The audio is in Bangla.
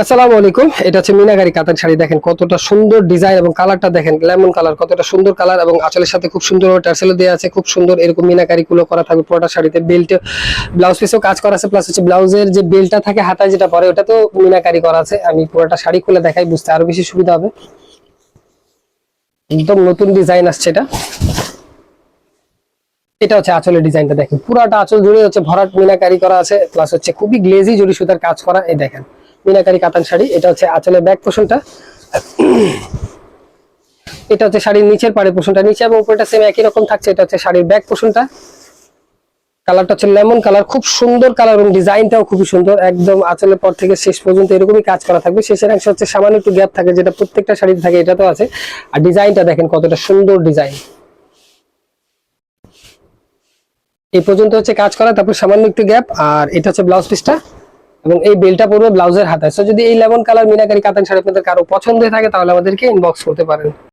আসসালামু আলাইকুম। এটা হচ্ছে মিনাকারি কাতান শাড়ি। দেখেন কতটা সুন্দর ডিজাইন এবং কালারটা দেখেন, লেমন কালার, কতটা সুন্দর কালার এবং আঁচলের সাথে খুব সুন্দর টার্সেলও দেওয়া আছে। খুব সুন্দর এরকম মিনাকারি গুলো করা থাকবে পুরোটা শাড়িতে। বেল্ট, ব্লাউজ পিসেও কাজ করা আছে, প্লাস হচ্ছে ব্লাউজের যে বেল্টটা থাকে হাতায় যেটা পরে ওটা তো মিনাকারি করা আছে। আমি পুরোটা শাড়ি খুলে দেখাই, বুঝতে আরো বেশি সুবিধা হবে। একদম নতুন ডিজাইন আসছে এটা। এটা হচ্ছে আঁচলের ডিজাইনটা দেখেন, পুরাটা আঁচল জুড়ে হচ্ছে ভরাট মিনাকারি করা আছে, প্লাস হচ্ছে খুবই গ্লেজি জরি সুতার কাজ করা। এই দেখেন মিনাকারি কাতান শাড়ি। এটা হচ্ছে আঁচলের ব্যাক পোর্শনটা। এটা হচ্ছে শাড়ির নিচের পাড়ের পোর্শনটা, নিচে এবং উপরটা সেম একই রকম থাকছে। এটা হচ্ছে শাড়ির ব্যাক পোর্শনটা। কালারটা হচ্ছে লেমন কালার, খুব সুন্দর কালার এবং ডিজাইনটাও খুবই সুন্দর। একদম আঁচলের পর থেকে শেষ পর্যন্ত এরকমই কাজ করা থাকবে। শেষের অংশ হচ্ছে সামান্য একটু গ্যাপ থাকে, যেটা প্রত্যেকটা শাড়িতে থাকে, এটা তো আছে। আর ডিজাইনটা দেখেন কতটা সুন্দর ডিজাইন। এই পর্যন্ত হচ্ছে কাজ করা, তারপর সামান্য একটু গ্যাপ। আর এটা হচ্ছে ব্লাউজ পিসটা এবং এই বেলটা পড়বে ব্লাউজের হাতায়। তো যদি এই লেমন কালার মিনাকারি কাতান শাড়ি আপনাদের কারো পছন্দ হয়ে থাকে তাহলে আমাদেরকে ইনবক্স করতে পারেন।